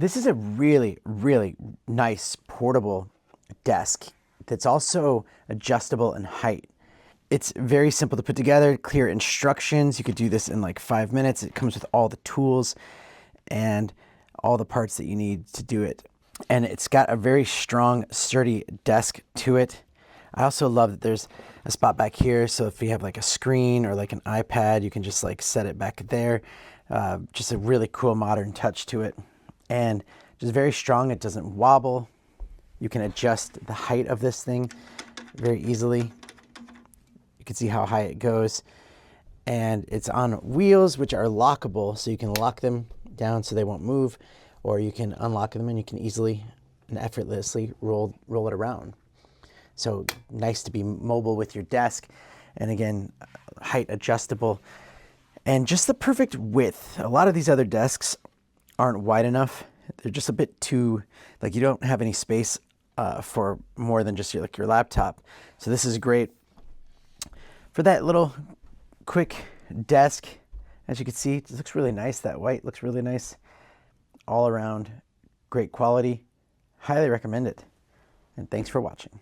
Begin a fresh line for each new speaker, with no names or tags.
This is a really, really nice portable desk that's also adjustable in height. It's very simple to put together, clear instructions. You could do this in like 5 minutes. It comes with all the tools and all the parts that you need to do it. And it's got a very strong, sturdy desk to it. I also love that there's a spot back here, so if you have like a screen or like an iPad, you can just like set it back there. Just a really cool modern touch to it. And just very strong, it doesn't wobble. You can adjust the height of this thing very easily. You can see how high it goes. And it's on wheels, which are lockable, so you can lock them down so they won't move, or you can unlock them and you can easily and effortlessly roll it around. So nice to be mobile with your desk. And again, height adjustable and just the perfect width. A lot of these other desks aren't wide enough. They're just a bit too, like you don't have any space for more than just your laptop. So this is great for that little quick desk. As you can see, it looks really nice. That white looks really nice. All around, great quality. Highly recommend it. And thanks for watching.